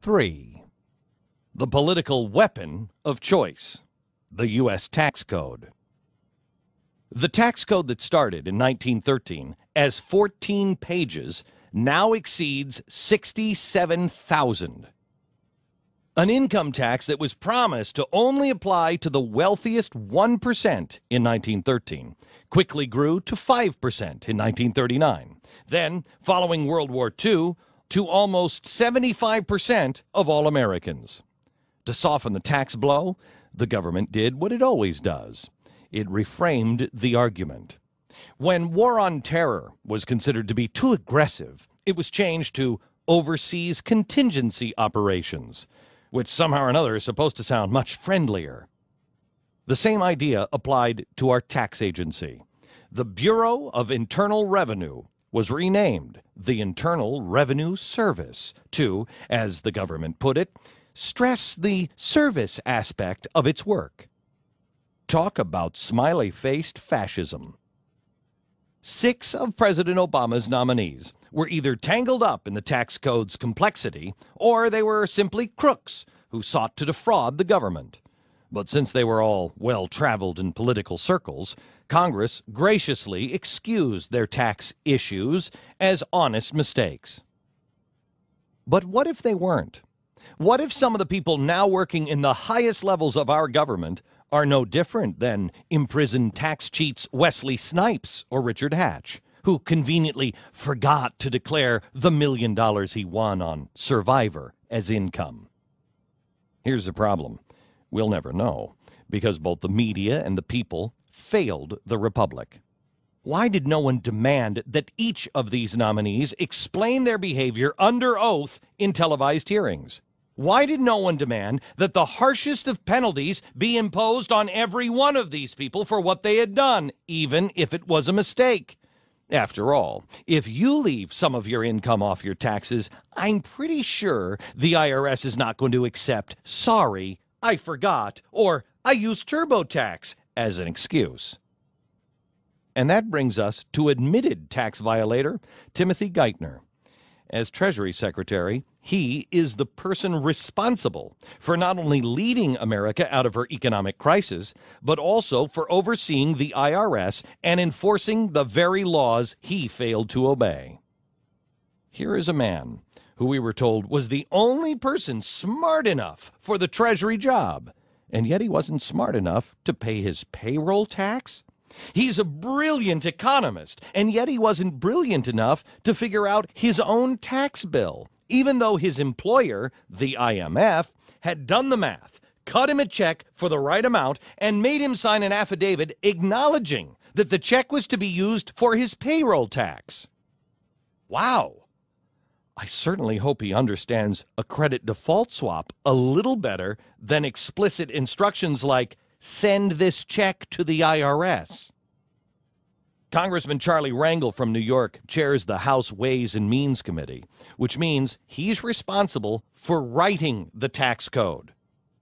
3. The political weapon of choice, the U.S. tax code. The tax code that started in 1913 as 14 pages now exceeds 67,000. An income tax that was promised to only apply to the wealthiest 1% in 1913 quickly grew to 5% in 1939. Then, following World War II, to almost 75% of all Americans. To soften the tax blow, the government did what it always does. It reframed the argument. When war on terror was considered to be too aggressive, it was changed to overseas contingency operations, which somehow or another is supposed to sound much friendlier. The same idea applied to our tax agency. The Bureau of Internal Revenue was renamed the Internal Revenue Service to, as the government put it, stress the service aspect of its work. Talk about smiley-faced fascism. 6 of President Obama's nominees were either tangled up in the tax code's complexity, or they were simply crooks who sought to defraud the government. But since they were all well-traveled in political circles, Congress graciously excused their tax issues as honest mistakes. But what if they weren't? What if some of the people now working in the highest levels of our government are no different than imprisoned tax cheats Wesley Snipes or Richard Hatch, who conveniently forgot to declare the $1 million he won on Survivor as income? Here's the problem. We'll never know, because both the media and the people failed the republic. Why did no one demand that each of these nominees explain their behavior under oath in televised hearings? Why did no one demand that the harshest of penalties be imposed on every one of these people for what they had done, even if it was a mistake? After all, if you leave some of your income off your taxes, I'm pretty sure the IRS is not going to accept "sorry, I forgot," or "I used TurboTax" as an excuse. And that brings us to admitted tax violator Timothy Geithner. As Treasury Secretary, he is the person responsible for not only leading America out of her economic crisis, but also for overseeing the IRS and enforcing the very laws he failed to obey. Here is a man who we were told was the only person smart enough for the Treasury job, and yet he wasn't smart enough to pay his payroll tax. He's a brilliant economist, and yet he wasn't brilliant enough to figure out his own tax bill, even though his employer, the IMF, had done the math, cut him a check for the right amount, and made him sign an affidavit acknowledging that the check was to be used for his payroll tax. Wow! I certainly hope he understands a credit default swap a little better than explicit instructions like, "Send this check to the IRS." Congressman Charlie Rangel from New York chairs the House Ways and Means Committee, which means he's responsible for writing the tax code.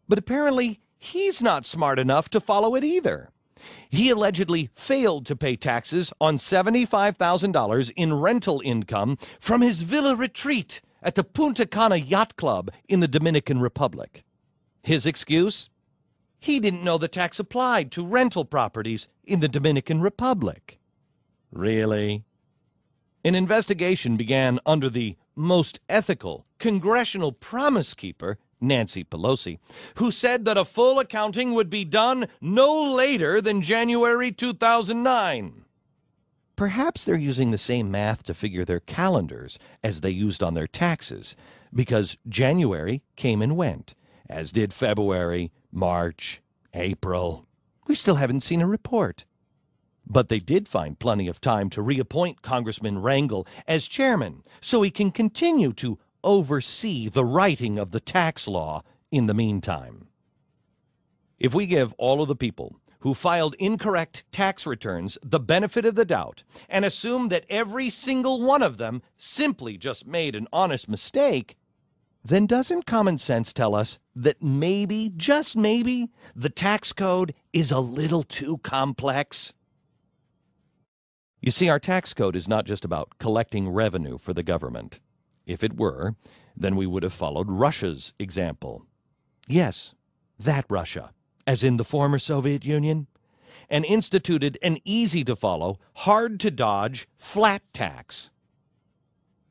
But apparently, he's not smart enough to follow it either. He allegedly failed to pay taxes on $75,000 in rental income from his villa retreat at the Punta Cana Yacht Club in the Dominican Republic. His excuse? He didn't know the tax applied to rental properties in the Dominican Republic. Really? An investigation began under the most ethical congressional promise keeper, Nancy Pelosi, who said that a full accounting would be done no later than January 2009. Perhaps they're using the same math to figure their calendars as they used on their taxes, because January came and went, as did February, March, April. We still haven't seen a report. But they did find plenty of time to reappoint Congressman Rangel as chairman so he can continue to oversee the writing of the tax law in the meantime. If we give all of the people who filed incorrect tax returns the benefit of the doubt and assume that every single one of them simply just made an honest mistake, then doesn't common sense tell us that maybe, just maybe, the tax code is a little too complex? You see, our tax code is not just about collecting revenue for the government. If it were, then we would have followed Russia's example. Yes, that Russia, as in the former Soviet Union, and instituted an easy-to-follow, hard-to-dodge flat tax.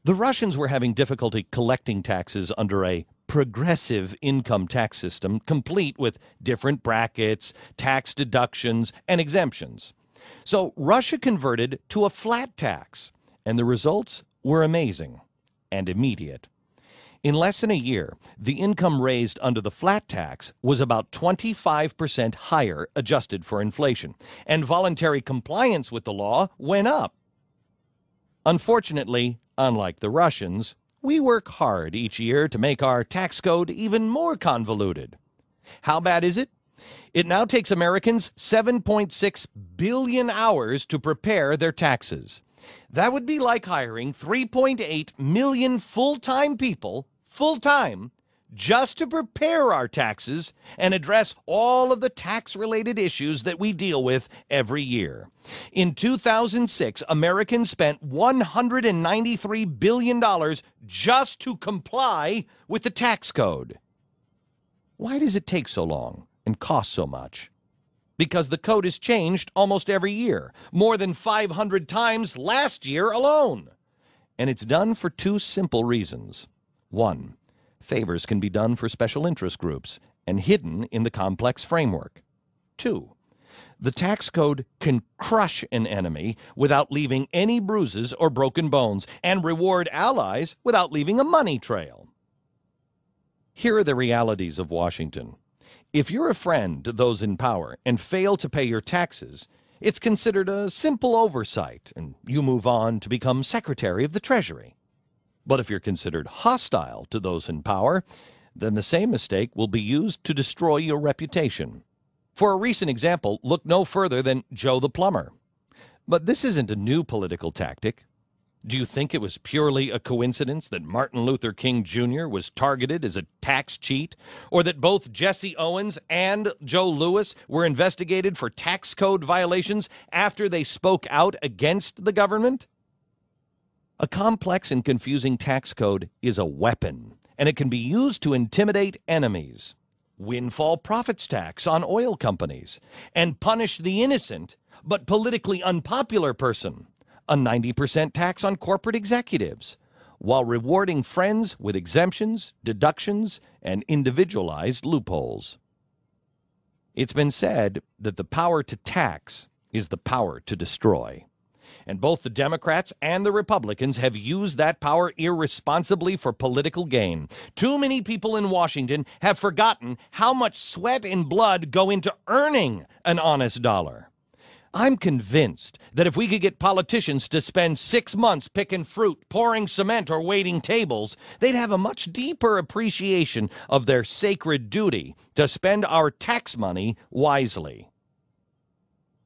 The Russians were having difficulty collecting taxes under a progressive income tax system, complete with different brackets, tax deductions, and exemptions. So Russia converted to a flat tax, and the results were amazing and immediate. In less than a year, the income raised under the flat tax was about 25% higher adjusted for inflation, and voluntary compliance with the law went up. Unfortunately, unlike the Russians, we work hard each year to make our tax code even more convoluted. How bad is it? It now takes Americans 7.6 billion hours to prepare their taxes. That would be like hiring 3.8 million full-time people, full-time, just to prepare our taxes and address all of the tax-related issues that we deal with every year. In 2006, Americans spent $193 billion just to comply with the tax code. Why does it take so long and cost so much? Because the code is changed almost every year, more than 500 times last year alone. And it's done for two simple reasons. One, favors can be done for special interest groups and hidden in the complex framework. Two, the tax code can crush an enemy without leaving any bruises or broken bones and reward allies without leaving a money trail. Here are the realities of Washington. If you're a friend to those in power and fail to pay your taxes, it's considered a simple oversight, and you move on to become Secretary of the Treasury. But if you're considered hostile to those in power, then the same mistake will be used to destroy your reputation. For a recent example, look no further than Joe the plumber. But this isn't a new political tactic. Do you think it was purely a coincidence that Martin Luther King Jr. was targeted as a tax cheat, or that both Jesse Owens and Joe Louis were investigated for tax code violations after they spoke out against the government? A complex and confusing tax code is a weapon, and it can be used to intimidate enemies, windfall profits tax on oil companies, and punish the innocent but politically unpopular person, a 90% tax on corporate executives, while rewarding friends with exemptions, deductions, and individualized loopholes. It's been said that the power to tax is the power to destroy. And both the Democrats and the Republicans have used that power irresponsibly for political gain. Too many people in Washington have forgotten how much sweat and blood go into earning an honest dollar. I'm convinced that if we could get politicians to spend 6 months picking fruit, pouring cement, or waiting tables, they'd have a much deeper appreciation of their sacred duty to spend our tax money wisely.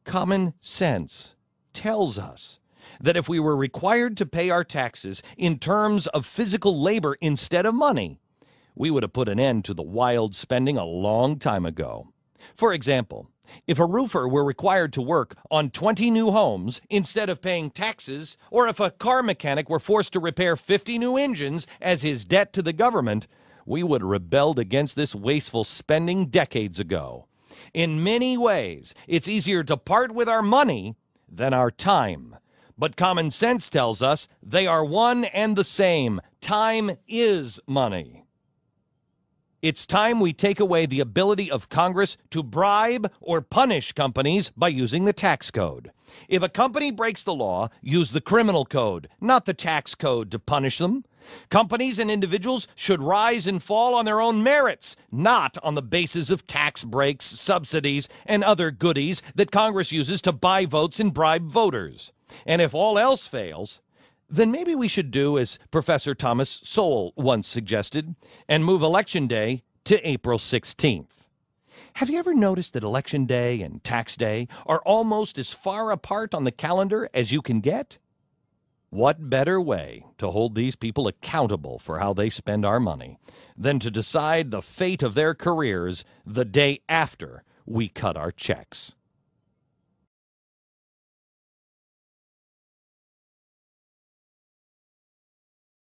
Common sense tells us that if we were required to pay our taxes in terms of physical labor instead of money, we would have put an end to the wild spending a long time ago. For example, if a roofer were required to work on 20 new homes instead of paying taxes, or if a car mechanic were forced to repair 50 new engines as his debt to the government, we would have rebelled against this wasteful spending decades ago. In many ways, it's easier to part with our money than our time. But common sense tells us they are one and the same. Time is money. It's time we take away the ability of Congress to bribe or punish companies by using the tax code. If a company breaks the law, use the criminal code, not the tax code, to punish them. Companies and individuals should rise and fall on their own merits, not on the basis of tax breaks, subsidies, and other goodies that Congress uses to buy votes and bribe voters. And if all else fails, then maybe we should do as Professor Thomas Sowell once suggested and move Election Day to April 16th. Have you ever noticed that Election Day and Tax Day are almost as far apart on the calendar as you can get? What better way to hold these people accountable for how they spend our money than to decide the fate of their careers the day after we cut our checks?